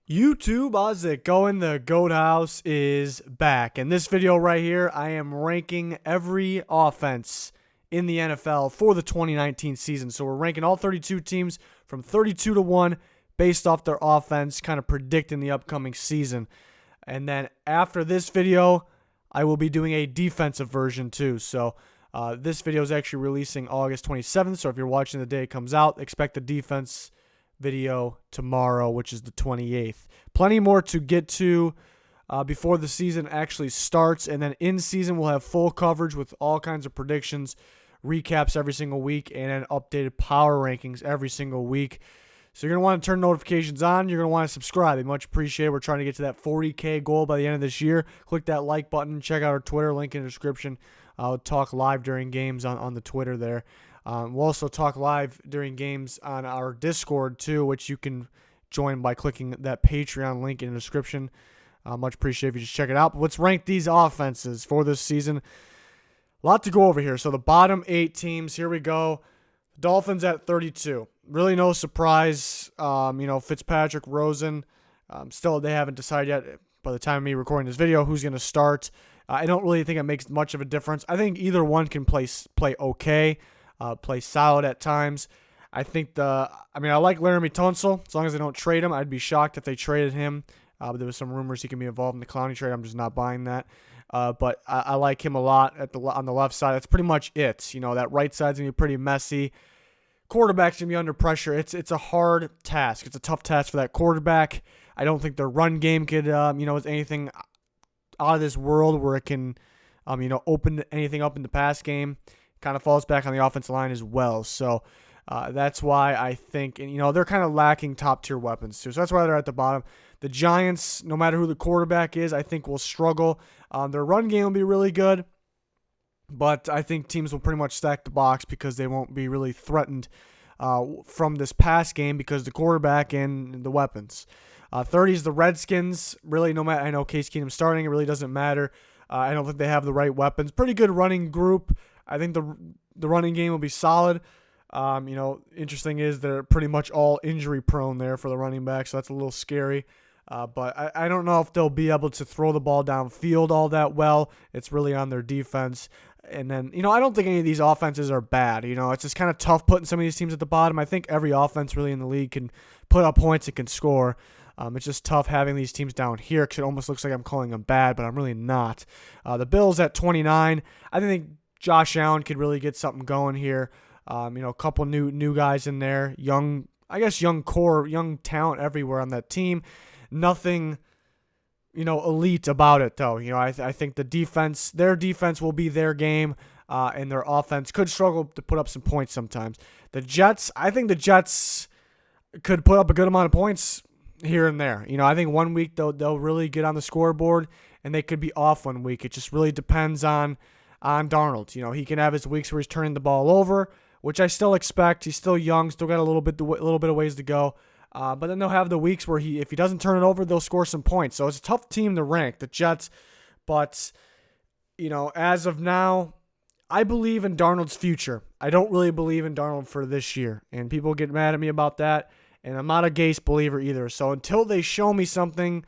YouTube, how's it going? The Goat House is back. In this video right here, I am ranking every offense in the NFL for the 2019 season. So we're ranking all 32 teams from 32 to 1 based off their offense, kind of predicting the upcoming season. And then after this video, I will be doing a defensive version too. So this video is actually releasing August 27th. So if you're watching the day it comes out, expect the defense video tomorrow, which is the 28th. Plenty more to get to before the season actually starts, and then in season we'll have full coverage with all kinds of predictions, recaps every single week, and then updated power rankings every single week. So you're going to want to turn notifications on. You're going to want to subscribe. They much appreciate it. We're trying to get to that 40K goal by the end of this year. Click that like button. Check out our Twitter, link in the description. I'll talk live during games on the Twitter there. We'll also talk live during games on our Discord too, which you can join by clicking that Patreon link in the description. Much appreciated if you just check it out. But let's rank these offenses for this season. A lot to go over here. So the bottom 8 teams, here we go. Dolphins at 32. Really no surprise. Fitzpatrick, Rosen. Still, they haven't decided yet by the time of me recording this video who's going to start. I don't really think it makes much of a difference. I think either one can play okay. Play solid at times. I like Laramie Tunsil. As long as they don't trade him, I'd be shocked if they traded him. But there was some rumors he can be involved in the Clowney trade. I'm just not buying that. But I like him a lot on the left side. That's pretty much it. That right side's going to be pretty messy. Quarterback's going to be under pressure. It's a hard task. It's a tough task for that quarterback. I don't think their run game could, is anything out of this world where it can, open anything up in the pass game. Kind of falls back on the offensive line as well. So that's why I think, they're kind of lacking top-tier weapons too. So that's why they're at the bottom. The Giants, no matter who the quarterback is, I think will struggle. Their run game will be really good, but I think teams will pretty much stack the box because they won't be really threatened from this pass game because the quarterback and the weapons. 30 is the Redskins. Really, no matter, I know Case Keenum's starting. It really doesn't matter. I don't think they have the right weapons. Pretty good running group. I think the running game will be solid. Interesting is they're pretty much all injury prone there for the running back, so that's a little scary. But I don't know if they'll be able to throw the ball downfield all that well. It's really on their defense. And then, I don't think any of these offenses are bad. It's just kind of tough putting some of these teams at the bottom. I think every offense really in the league can put up points and can score. It's just tough having these teams down here because it almost looks like I'm calling them bad, but I'm really not. The Bills at 29. I think Josh Allen could really get something going here. A couple new guys in there, young core, young talent everywhere on that team. Nothing, elite about it though. I think their defense will be their game, and their offense could struggle to put up some points sometimes. I think the Jets could put up a good amount of points here and there. I think one week they'll really get on the scoreboard, and they could be off one week. It just really depends on Darnold. He can have his weeks where he's turning the ball over, which I still expect. He's still young, still got a little bit of ways to go. But then they'll have the weeks where if he doesn't turn it over, they'll score some points. So it's a tough team to rank, the Jets. But, as of now, I believe in Darnold's future. I don't really believe in Darnold for this year. And people get mad at me about that. And I'm not a Gase believer either. So until they show me something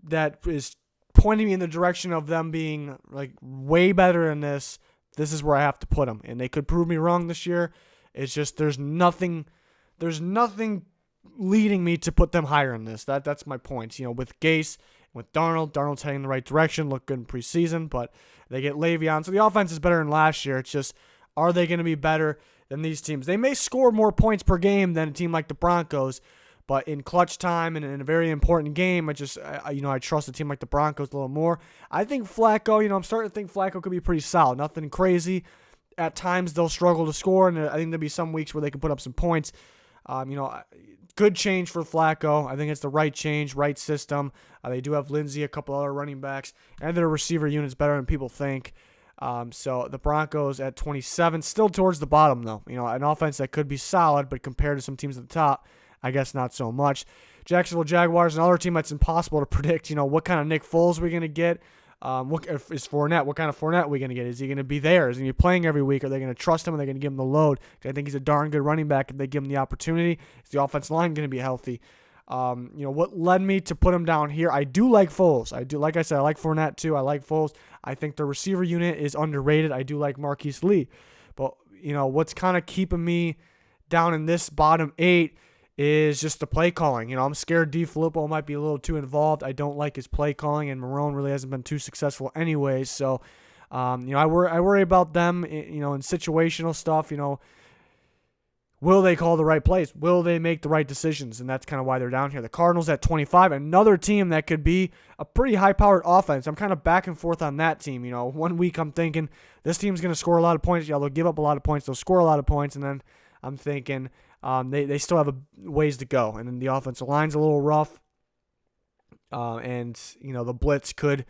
that is pointing me in the direction of them being like way better than this is where I have to put them. And they could prove me wrong this year. It's just there's nothing leading me to put them higher in this. That's my point. With Gase, with Darnold's heading in the right direction, look good in preseason, but they get Le'Veon. So the offense is better than last year. It's just, are they going to be better than these teams? They may score more points per game than a team like the Broncos, but in clutch time and in a very important game, I trust a team like the Broncos a little more. I think Flacco, I'm starting to think Flacco could be pretty solid. Nothing crazy. At times they'll struggle to score, and I think there'll be some weeks where they can put up some points. Good change for Flacco. I think it's the right change, right system. They do have Lindsey, a couple other running backs, and their receiver unit's better than people think. So the Broncos at 27, still towards the bottom though. An offense that could be solid, but compared to some teams at the top, I guess not so much. Jacksonville Jaguars, another team that's impossible to predict. What kind of Nick Foles are we going to get? What is Fournette? What kind of Fournette are we going to get? Is he going to be there? Is he going to be playing every week? Are they going to trust him? Are they going to give him the load? I think he's a darn good running back if they give him the opportunity. Is the offensive line going to be healthy? What led me to put him down here, I do like Foles. Like I said, I like Fournette too. I like Foles. I think the receiver unit is underrated. I do like Marquise Lee. But, what's kind of keeping me down in this bottom 8 is just the play calling. I'm scared DeFilippo might be a little too involved. I don't like his play calling, and Marrone really hasn't been too successful anyways. So, I worry about them, in situational stuff, Will they call the right plays? Will they make the right decisions? And that's kind of why they're down here. The Cardinals at 25, another team that could be a pretty high-powered offense. I'm kind of back and forth on that team. 1 week I'm thinking this team's going to score a lot of points. They'll give up a lot of points. They'll score a lot of points. And then I'm thinking they still have a ways to go. And then the offensive line's a little rough. And the blitz could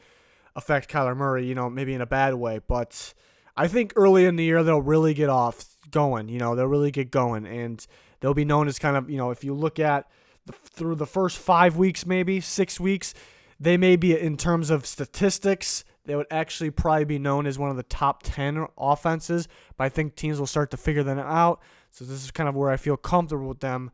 affect Kyler Murray, maybe in a bad way. But I think early in the year they'll really get going. They'll really get going, and they'll be known as kind of, if you look at through the first 5 weeks, maybe 6 weeks, they may be, in terms of statistics, they would actually probably be known as one of the top 10 offenses, but I think teams will start to figure that out. So this is kind of where I feel comfortable with them,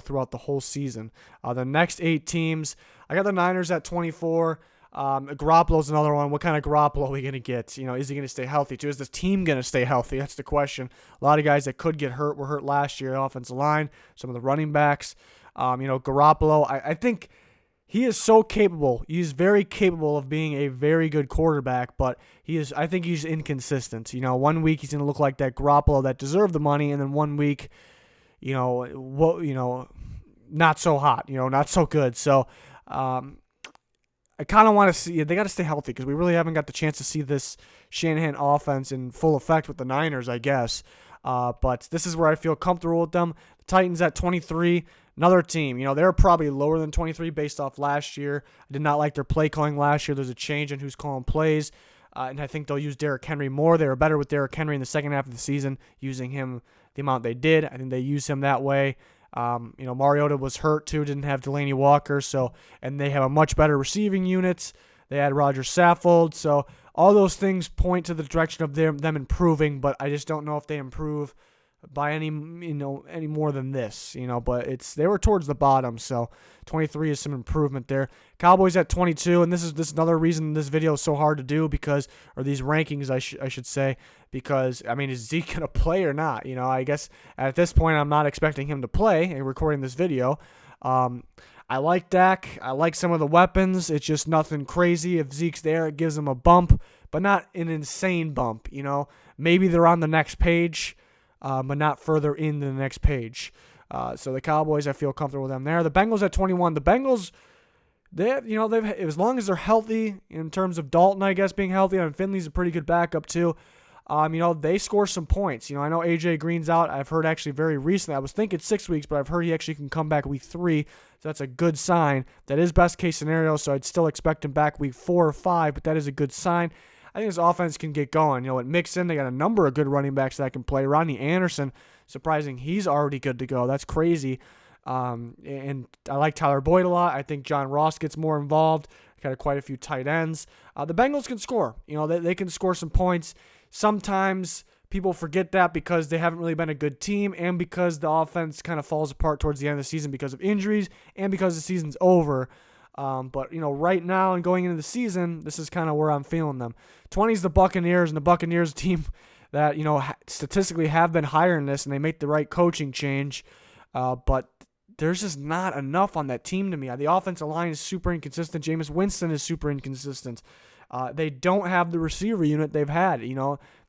throughout the whole season. The next 8 teams, I got the Niners at 24. Garoppolo's another one. What kind of Garoppolo are we going to get? Is he going to stay healthy too? Is this team going to stay healthy? That's the question. A lot of guys that could get hurt were hurt last year. Offensive line, some of the running backs. Garoppolo, I think he is so capable. He's very capable of being a very good quarterback, but I think he's inconsistent. 1 week he's going to look like that Garoppolo that deserved the money, and then 1 week, not so hot, not so good. So, I kind of want to see, they got to stay healthy because we really haven't got the chance to see this Shanahan offense in full effect with the Niners, I guess. But this is where I feel comfortable with them. The Titans at 23, another team. They're probably lower than 23 based off last year. I did not like their play calling last year. There's a change in who's calling plays. And I think they'll use Derrick Henry more. They were better with Derrick Henry in the second half of the season, using him the amount they did. I think they used him that way. Mariota was hurt too, didn't have Delaney Walker, and they have a much better receiving unit. They had Roger Saffold, so all those things point to the direction of them improving, but I just don't know if they improve by any more than this, but they were towards the bottom, so 23 is some improvement there. Cowboys at 22, and this is another reason this video is so hard to do, or these rankings I should say, because is Zeke going to play or not? I guess at this point I'm not expecting him to play and recording this video. I like Dak. I like some of the weapons. It's just nothing crazy. If Zeke's there, it gives him a bump, but not an insane bump. Maybe they're on the next page, but not further in the next page. So the Cowboys, I feel comfortable with them there. The Bengals at 21. The Bengals, they've as long as they're healthy in terms of Dalton, I guess, being healthy, and Finley's a pretty good backup too. They score some points. I know AJ Green's out. I've heard actually very recently, I was thinking 6 weeks, but I've heard he actually can come back week 3. So that's a good sign. That is best case scenario, so I'd still expect him back week 4 or 5, but that is a good sign. I think this offense can get going. At Mixon, they got a number of good running backs that can play. Rodney Anderson, surprising, he's already good to go. That's crazy. And I like Tyler Boyd a lot. I think John Ross gets more involved. Got quite a few tight ends. The Bengals can score. They can score some points. Sometimes people forget that because they haven't really been a good team, and because the offense kind of falls apart towards the end of the season because of injuries and because the season's over. But right now and going into the season, this is kind of where I'm feeling them. 20 is the Buccaneers, and the Buccaneers team that statistically have been higher in this, and they make the right coaching change. But there's just not enough on that team to me. The offensive line is super inconsistent. Jameis Winston is super inconsistent. They don't have the receiver unit they've had.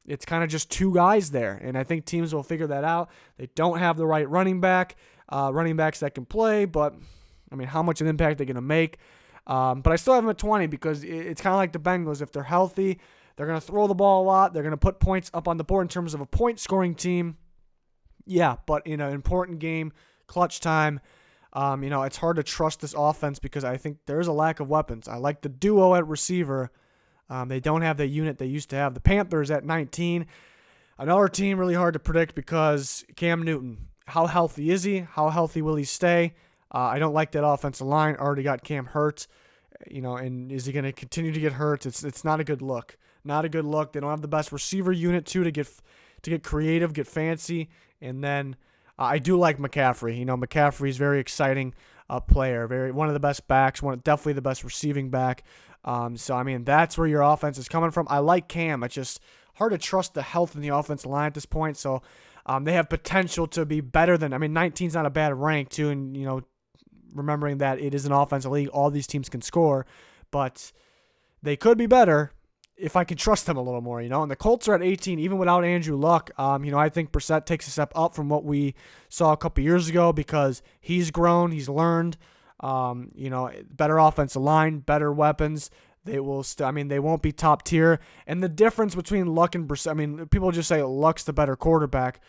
It's kind of just 2 guys there, and I think teams will figure that out. They don't have the right running backs that can play, but how much of an impact they're going to make. But I still have them at 20 because it's kind of like the Bengals. If they're healthy, they're going to throw the ball a lot. They're going to put points up on the board in terms of a point-scoring team. Yeah, but in an important game, clutch time, it's hard to trust this offense because I think there's a lack of weapons. I like the duo at receiver. They don't have the unit they used to have. The Panthers at 19. Another team really hard to predict because Cam Newton. How healthy is he? How healthy will he stay? I don't like that offensive line. Already got Cam hurt. And is he going to continue to get hurt? It's not a good look. Not a good look. They don't have the best receiver unit too to get creative, get fancy. And then I do like McCaffrey. McCaffrey's very exciting. player, one of the best backs, definitely the best receiving back. So I mean, that's where your offense is coming from. I like Cam. It's just hard to trust the health in the offensive line at this point. So they have potential to be better than. I mean, 19's not a bad rank too, and remembering that it is an offensive league, all these teams can score, but they could be better if I can trust them a little more, And the Colts are at 18, even without Andrew Luck. I think Brissett takes a step up from what we saw a couple years ago because he's grown, he's learned. Better offensive line, better weapons. They will they won't be top tier. And the difference between Luck and Brissett, people just say Luck's the better quarterback,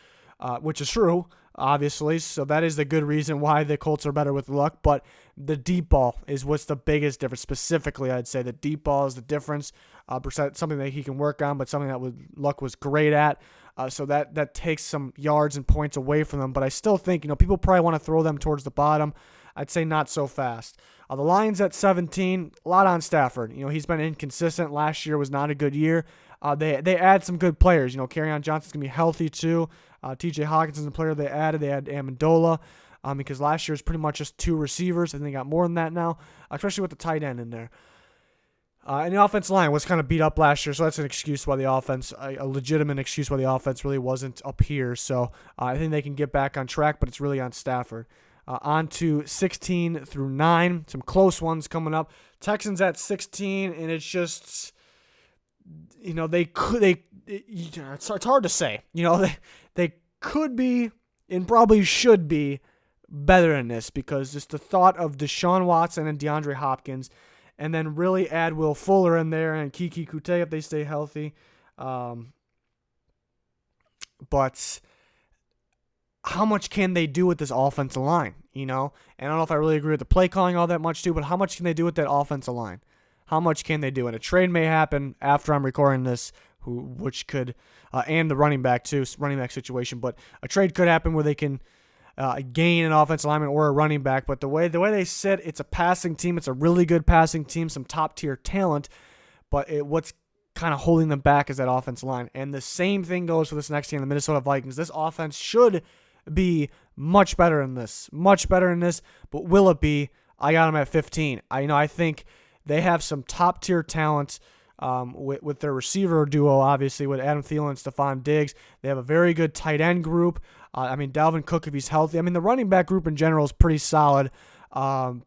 which is true, obviously. So that is the good reason why the Colts are better with Luck. But the deep ball is what's the biggest difference. Specifically, I'd say the deep ball is the difference. Brissett, something that he can work on, but something that Luck was great at. So that takes some yards and points away from them. But I still think, people probably want to throw them towards the bottom. I'd say not so fast. The Lions at 17, a lot on Stafford. He's been inconsistent. Last year was not a good year. They add some good players. Kerryon Johnson's going to be healthy too. TJ Hawkinson's a player they added. They had Amendola because last year was pretty much just 2 receivers. I think they got more than that now, especially with the tight end in there. And the offensive line was kind of beat up last year, so that's an excuse why the offense, a legitimate excuse why the offense really wasn't up here. So I think they can get back on track, but it's really on Stafford. On to 16 through 9. Some close ones coming up. Texans at 16, and it's just, it's hard to say. They could be and probably should be better than this because just the thought of Deshaun Watson and DeAndre Hopkins, and then really add Will Fuller in there and Kiki Kute if they stay healthy. But how much can they do with this offensive line, And I don't know if I really agree with the play calling all that much too, but how much can they do with that offensive line? How much can they do? And a trade may happen after I'm recording this, which could, and the running back situation, but a trade could happen where they can gain an offensive lineman or a running back. But the way they sit, it's a passing team. It's a really good passing team, some top-tier talent, but what's kind of holding them back is that offensive line. And the same thing goes for this next team, the Minnesota Vikings. This offense should be much better than this, but will it be? I got them at 15. I think they have some top-tier talent with their receiver duo, obviously, with Adam Thielen and Stephon Diggs. They have a very good tight end group. Dalvin Cook, if he's healthy. The running back group in general is pretty solid. And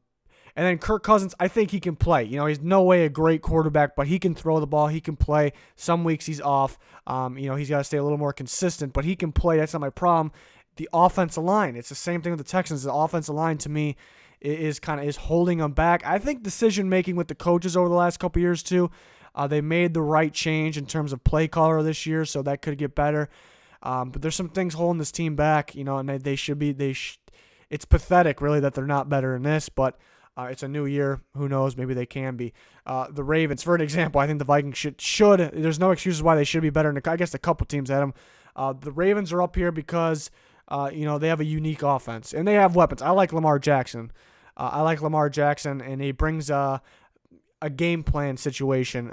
then Kirk Cousins, I think he can play. He's no way a great quarterback, but he can throw the ball. He can play. Some weeks he's off. He's got to stay a little more consistent, but he can play. That's not my problem. The offensive line, it's the same thing with the Texans. The offensive line, to me, is holding them back. I think decision-making with the coaches over the last couple years, too, they made the right change in terms of play caller this year, so that could get better. But there's some things holding this team back, and they should be. It's pathetic, really, that they're not better in this, but it's a new year. Who knows? Maybe they can be. The Ravens, for an example, I think the Vikings should. There's no excuses why they should be better. I guess a couple teams had them. The Ravens are up here because they have a unique offense and they have weapons. I like Lamar Jackson. And he brings a game plan situation.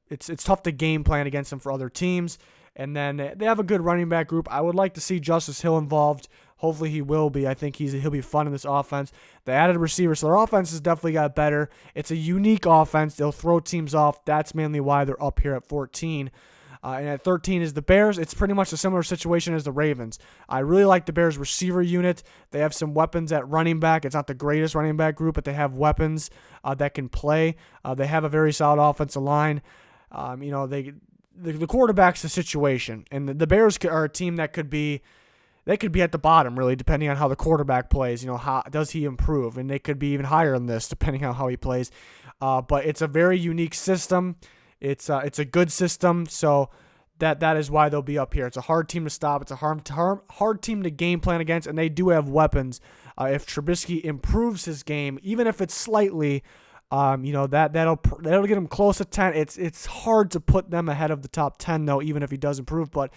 It's tough to game plan against him for other teams. And then they have a good running back group. I would like to see Justice Hill involved. Hopefully he will be. I think he'll be fun in this offense. They added a receiver, so their offense has definitely got better. It's a unique offense. They'll throw teams off. That's mainly why they're up here at 14. And at 13 is the Bears. It's pretty much a similar situation as the Ravens. I really like the Bears receiver unit. They have some weapons at running back. It's not the greatest running back group, but they have weapons that can play. They have a very solid offensive line. The quarterback's the situation, and the Bears are a team that could be at the bottom, really, depending on how the quarterback plays. How does he improve? And they could be even higher than this, depending on how he plays. But it's a very unique system. It's a good system, so that is why they'll be up here. It's a hard team to stop. It's a hard team to game plan against, and they do have weapons. If Trubisky improves his game, even if it's slightly, that'll get him close to 10. It's hard to put them ahead of the top 10 though, even if he does improve. But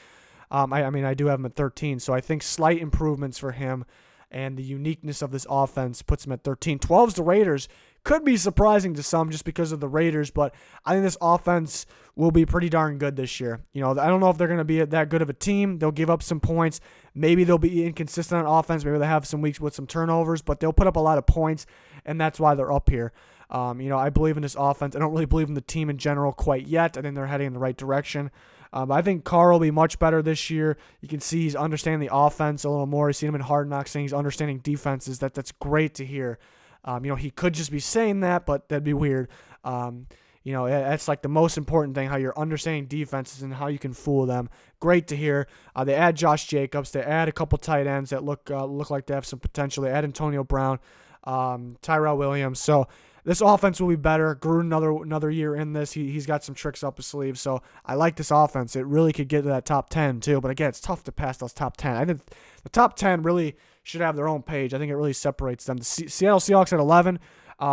I do have him at 13, so I think slight improvements for him, and the uniqueness of this offense puts him at 13. 12's the Raiders. could be surprising to some just because of the Raiders, but I think this offense will be pretty darn good this year. I don't know if they're going to be that good of a team. They'll give up some points. Maybe they'll be inconsistent on offense. Maybe they'll have some weeks with some turnovers, but they'll put up a lot of points, and that's why they're up here. I believe in this offense. I don't really believe in the team in general quite yet. I think they're heading in the right direction. I think Carr will be much better this year. You can see he's understanding the offense a little more. You've seen him in Hard Knocks saying he's understanding defenses. That's great to hear. He could just be saying that, but that'd be weird. That's like the most important thing, how you're understanding defenses and how you can fool them. Great to hear. They add Josh Jacobs. They add a couple tight ends that look like they have some potential. They add Antonio Brown, Tyrell Williams. So this offense will be better. Gruden another year in this. He's got some tricks up his sleeve. So I like this offense. It really could get to that top 10 too. But again, it's tough to pass those top 10. I think the top 10 really should have their own page. I think it really separates them. The Seattle Seahawks at 11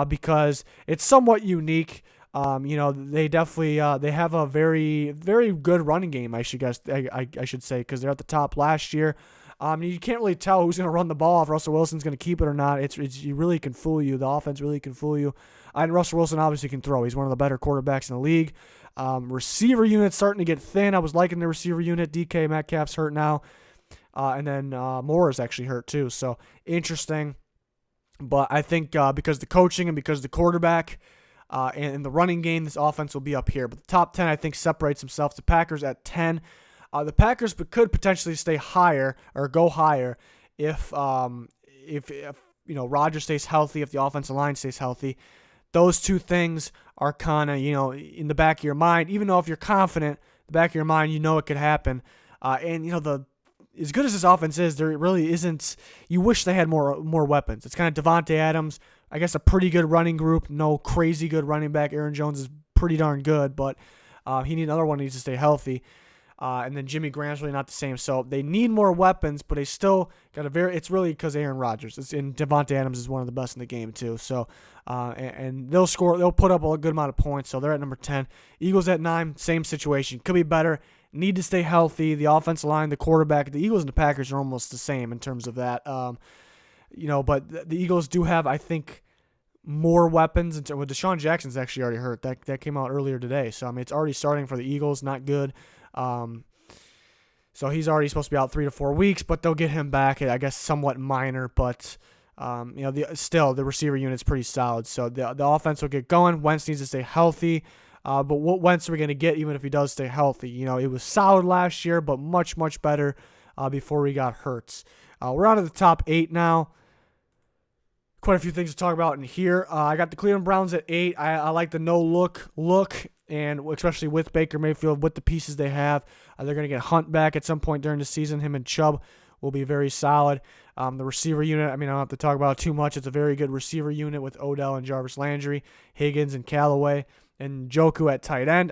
because it's somewhat unique. They definitely they have a very, very good running game, I should say, because they're at the top last year. You can't really tell who's going to run the ball, if Russell Wilson's going to keep it or not. You really can fool you. The offense really can fool you. And Russell Wilson obviously can throw. He's one of the better quarterbacks in the league. Receiver unit's starting to get thin. I was liking the receiver unit. DK Metcalf's hurt now. And then Moore is actually hurt too. So interesting. But I think because the coaching and because the quarterback and the running game, this offense will be up here. But the top 10, I think, separates themselves. The Packers at 10. The Packers could potentially stay higher or go higher if Rodgers stays healthy, if the offensive line stays healthy. Those two things are kind of, in the back of your mind. Even though if you're confident, the back of your mind, it could happen. As good as this offense is, there really isn't. You wish they had more weapons. It's kind of Devontae Adams, I guess, a pretty good running group. No crazy good running back. Aaron Jones is pretty darn good, but another one needs to stay healthy. And then Jimmy Graham's really not the same. So they need more weapons, but they still got it's really because Aaron Rodgers. And Devontae Adams is one of the best in the game too. So, and they'll put up a good amount of points. So they're at number 10. Eagles at 9, same situation. Could be better. Need to stay healthy. The offensive line, the quarterback, the Eagles and the Packers are almost the same in terms of that. But the Eagles do have, I think, more weapons. Well, Deshaun Jackson's actually already hurt. That came out earlier today. So, it's already starting for the Eagles. Not good. So he's already supposed to be out 3 to 4 weeks, but they'll get him back. I guess somewhat minor, but the receiver unit's pretty solid. So the offense will get going. Wentz needs to stay healthy. But what Wentz are we going to get even if he does stay healthy? It was solid last year, but much, much better before he got hurt. We're on to the top 8 now. Quite a few things to talk about in here. I got the Cleveland Browns at 8. I like the no-look look, and especially with Baker Mayfield, with the pieces they have. They're going to get Hunt back at some point during the season. Him and Chubb will be very solid. The receiver unit, I don't have to talk about it too much. It's a very good receiver unit with Odell and Jarvis Landry, Higgins and Callaway, and Njoku at tight end.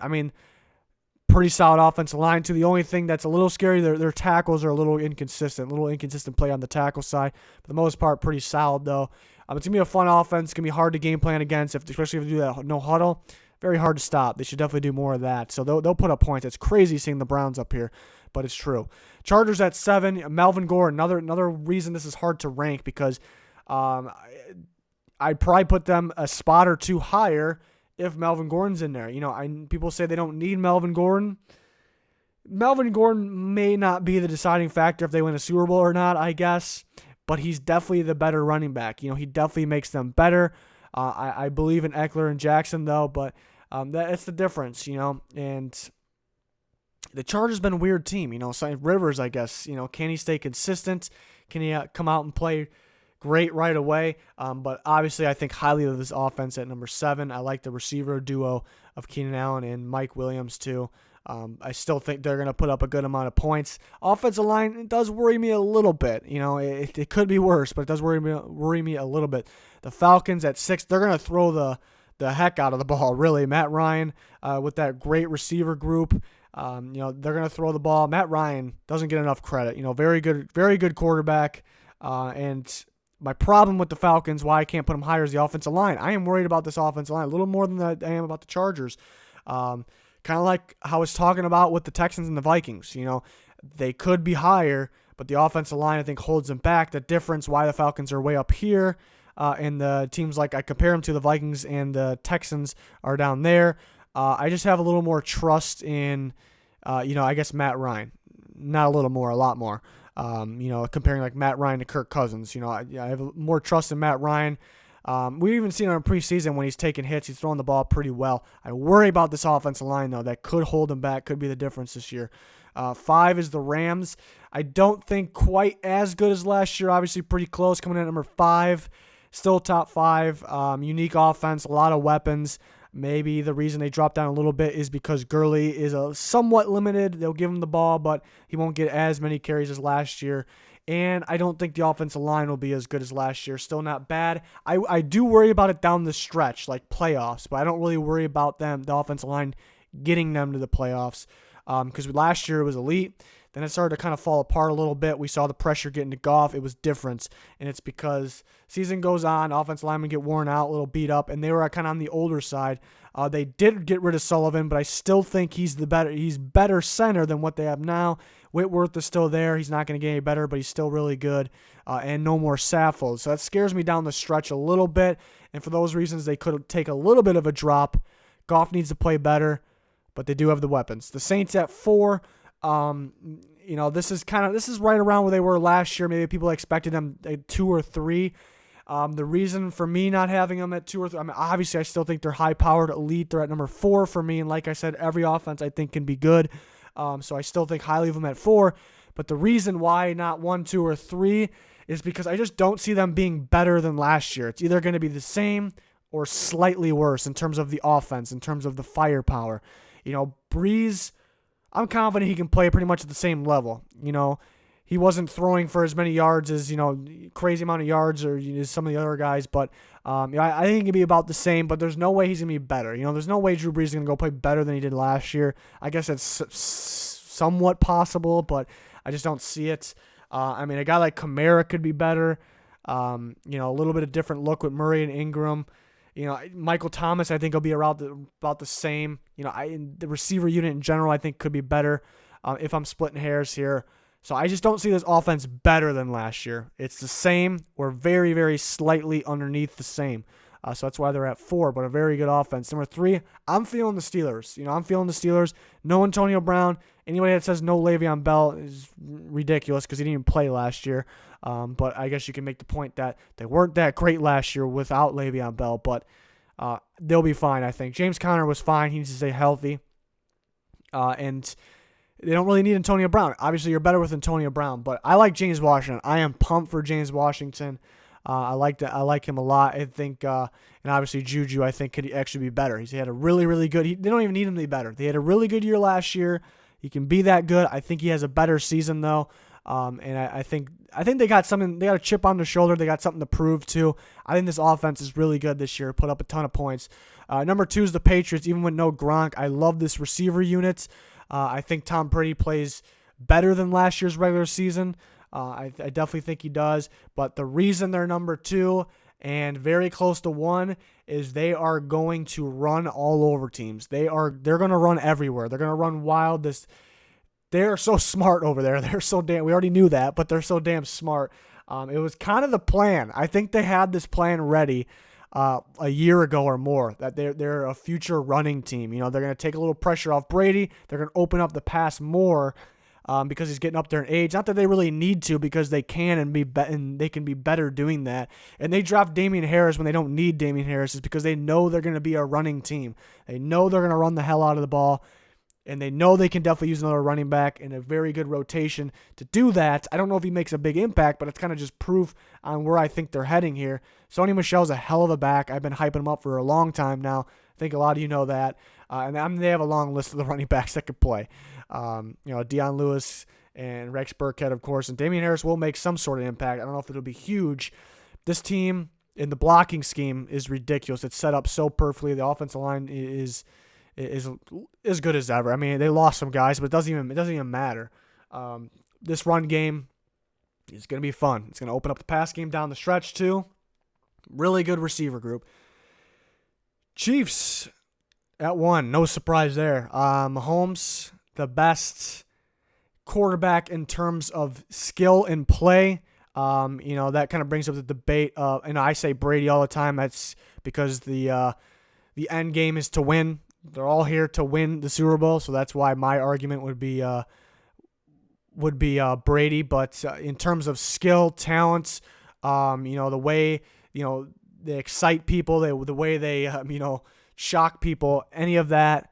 Pretty solid offensive line, too. The only thing that's a little scary, their tackles are a little inconsistent play on the tackle side. For the most part, pretty solid, though. It's going to be a fun offense. It's going to be hard to game plan against, especially if they do that no huddle. Very hard to stop. They should definitely do more of that. So they'll put up points. It's crazy seeing the Browns up here, but it's true. Chargers at 7. Melvin Gordon, another reason this is hard to rank because I'd probably put them a spot or two higher if Melvin Gordon's in there. People say they don't need Melvin Gordon. Melvin Gordon may not be the deciding factor if they win a Super Bowl or not, I guess, but he's definitely the better running back. He definitely makes them better. I believe in Eckler and Jackson, though, but that's the difference, and the Chargers been a weird team, Rivers, I guess, can he stay consistent? Can he come out and play great right away? But obviously I think highly of this offense at number 7. I like the receiver duo of Keenan Allen and Mike Williams, too. I still think they're going to put up a good amount of points. Offensive line, it does worry me a little bit. It could be worse, but it does worry me a little bit. The Falcons at 6, they're going to throw the heck out of the ball, really. Matt Ryan with that great receiver group, they're going to throw the ball. Matt Ryan doesn't get enough credit. Very good quarterback. And my problem with the Falcons, why I can't put them higher, is the offensive line. I am worried about this offensive line a little more than I am about the Chargers. Kind of like how I was talking about with the Texans and the Vikings. They could be higher, but the offensive line, I think, holds them back. The difference why the Falcons are way up here and the teams like I compare them to, the Vikings and the Texans, are down there. I just have a little more trust in, I guess Matt Ryan. Not a little more, a lot more. Comparing like Matt Ryan to Kirk Cousins. I have more trust in Matt Ryan. We've even seen it in preseason when he's taking hits. He's throwing the ball pretty well. I worry about this offensive line, though. That could hold him back, could be the difference this year. 5 is the Rams. I don't think quite as good as last year. Obviously pretty close, coming in at number 5. Still top 5. Unique offense, a lot of weapons. Maybe the reason they dropped down a little bit is because Gurley is somewhat limited. They'll give him the ball, but he won't get as many carries as last year. And I don't think the offensive line will be as good as last year. Still not bad. I do worry about it down the stretch, like playoffs, but I don't really worry about the offensive line, getting them to the playoffs. Because last year it was elite. Then it started to kind of fall apart a little bit. We saw the pressure getting to Goff. It was different. And it's because season goes on, offensive linemen get worn out, a little beat up, and they were kind of on the older side. They did get rid of Sullivan, but I still think he's better center than what they have now. Whitworth is still there. He's not going to get any better, but he's still really good. And no more Saffold. So that scares me down the stretch a little bit. And for those reasons, they could take a little bit of a drop. Goff needs to play better, but they do have the weapons. The Saints at 4. This is right around where they were last year. Maybe people expected them at 2 or 3. The reason for me not having them at 2 or 3, obviously I still think they're high-powered elite. They're at number 4 for me, and like I said, every offense I think can be good. So I still think highly of them at 4. But the reason why not 1, 2, or 3 is because I just don't see them being better than last year. It's either going to be the same or slightly worse in terms of the offense, in terms of the firepower. Breeze, I'm confident he can play pretty much at the same level. He wasn't throwing for as many yards as, crazy amount of yards or some of the other guys, but I think he'd be about the same, but there's no way he's going to be better. There's no way Drew Brees is going to go play better than he did last year. I guess it's somewhat possible, but I just don't see it. A guy like Kamara could be better. A little bit of different look with Murray and Ingram. Michael Thomas, I think, will be about the same. The receiver unit in general, I think, could be better if I'm splitting hairs here. So I just don't see this offense better than last year. It's the same or very, very slightly underneath the same. So that's why they're at 4, but a very good offense. Number 3, I'm feeling the Steelers. I'm feeling the Steelers. No Antonio Brown. Anybody that says no Le'Veon Bell is ridiculous because he didn't even play last year. But I guess you can make the point that they weren't that great last year without Le'Veon Bell, but they'll be fine, I think. James Conner was fine. He needs to stay healthy. And they don't really need Antonio Brown. Obviously, you're better with Antonio Brown, but I like James Washington. I am pumped for James Washington. I like him a lot. I think, and obviously Juju, I think, could actually be better. He had a really, really good. They don't even need him to be better. They had a really good year last year. He can be that good. I think he has a better season though. And I think they got something. They got a chip on their shoulder. They got something to prove too. I think this offense is really good this year. Put up a ton of points. Number 2 is the Patriots. Even with no Gronk, I love this receiver unit. I think Tom Brady plays better than last year's regular season. I definitely think he does. But the reason they're number 2 and very close to 1 is they are going to run all over teams. They're going to run everywhere. They're going to run wild. They're so smart over there. We already knew that, but they're so damn smart. It was kind of the plan. I think they had this plan ready a year ago or more, that they're a future running team. They're going to take a little pressure off Brady. They're going to open up the pass more because he's getting up there in age. Not that they really need to, because they can and they can be better doing that. And they draft Damian Harris when they don't need Damian Harris, is because they know they're going to be a running team. They know they're going to run the hell out of the ball. And they know they can definitely use another running back in a very good rotation to do that. I don't know if he makes a big impact, but it's kind of just proof on where I think they're heading here. Sony Michel's a hell of a back. I've been hyping him up for a long time now. I think a lot of you know that. And they have a long list of the running backs that could play. Deion Lewis and Rex Burkhead, of course. And Damian Harris will make some sort of impact. I don't know if it'll be huge. This team in the blocking scheme is ridiculous. It's set up so perfectly. The offensive line is as good as ever. They lost some guys, but it doesn't even matter. This run game is going to be fun. It's going to open up the pass game down the stretch too. Really good receiver group. Chiefs at 1, no surprise there. Mahomes, the best quarterback in terms of skill and play. That kind of brings up the debate of, and I say Brady all the time. That's because the end game is to win. They're all here to win the Super Bowl, so that's why my argument would be Brady. But in terms of skill, talent, the way they excite people, the way they shock people, any of that,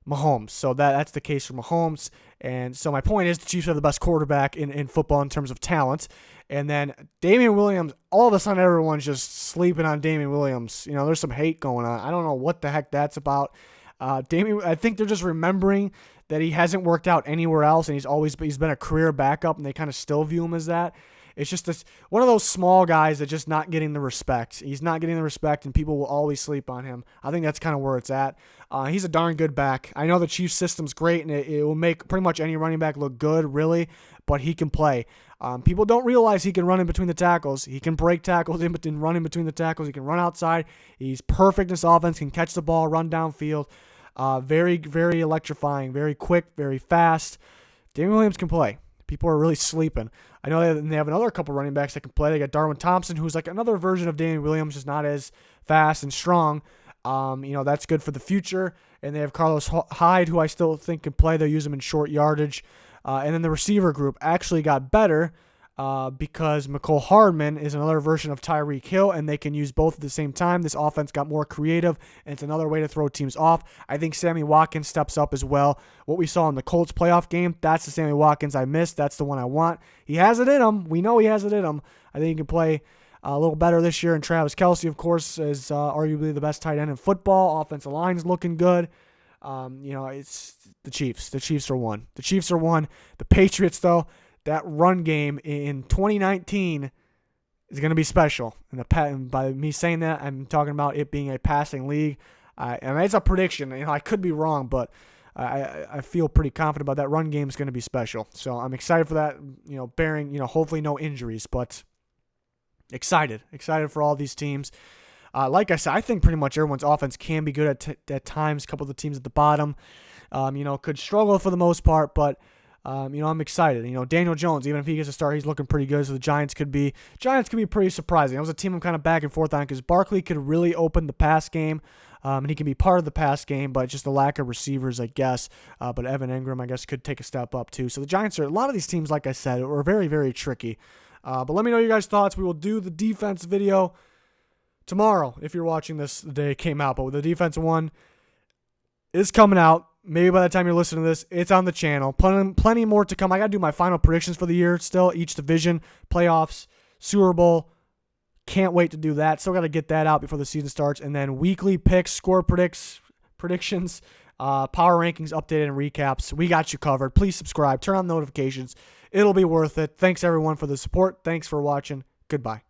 Mahomes. So that's the case for Mahomes. And so my point is the Chiefs have the best quarterback in football in terms of talent. And then Damian Williams, all of a sudden everyone's just sleeping on Damian Williams. There's some hate going on. I don't know what the heck that's about. Damian, I think they're just remembering that he hasn't worked out anywhere else, and he's been a career backup, and they kind of still view him as that. It's just one of those small guys that's just not getting the respect. He's not getting the respect, and people will always sleep on him. I think that's kind of where it's at. He's a darn good back. I know the Chiefs system's great, and it will make pretty much any running back look good, really, but he can play. People don't realize he can run in between the tackles. He can break tackles and run in between the tackles. He can run outside. He's perfect in this offense, can catch the ball, run downfield. Very, very electrifying, very quick, very fast. Damian Williams can play. People are really sleeping. I know they have another couple running backs that can play. They got Darwin Thompson, who's like another version of Damian Williams, just not as fast and strong. That's good for the future. And they have Carlos Hyde, who I still think can play. They'll use him in short yardage. And then the receiver group actually got better because McCole Hardman is another version of Tyreek Hill, and they can use both at the same time. This offense got more creative, and it's another way to throw teams off. I think Sammy Watkins steps up as well. What we saw in the Colts playoff game, that's the Sammy Watkins I missed. That's the one I want. He has it in him. We know he has it in him. I think he can play a little better this year. And Travis Kelce, of course, is arguably the best tight end in football. Offensive line's looking good. It's the Chiefs. The Chiefs are one. The Chiefs are one. The Patriots, though, that run game in 2019 is going to be special. And by me saying that, I'm talking about it being a passing league. And it's a prediction. I could be wrong, but I feel pretty confident about that. Run game is going to be special. So I'm excited for that, bearing, hopefully no injuries, but excited for all these teams. Like I said, I think pretty much everyone's offense can be good at times. A couple of the teams at the bottom, could struggle for the most part, but I'm excited. Daniel Jones, even if he gets a start, he's looking pretty good. So the Giants could be pretty surprising. That was a team I'm kind of back and forth on because Barkley could really open the pass game, and he can be part of the pass game, but just the lack of receivers, I guess. But Evan Ingram, I guess, could take a step up too. So the Giants a lot of these teams, like I said, are very, very tricky. But let me know your guys' thoughts. We will do the defense video tomorrow if you're watching this the day it came out. But with the defense one is coming out. Maybe by the time you're listening to this, it's on the channel. Plenty more to come. I got to do my final predictions for the year still, each division, playoffs, Super Bowl. Can't wait to do that. Still got to get that out before the season starts. And then weekly picks, score predictions, power rankings, updated, and recaps. We got you covered. Please subscribe. Turn on notifications. It'll be worth it. Thanks, everyone, for the support. Thanks for watching. Goodbye.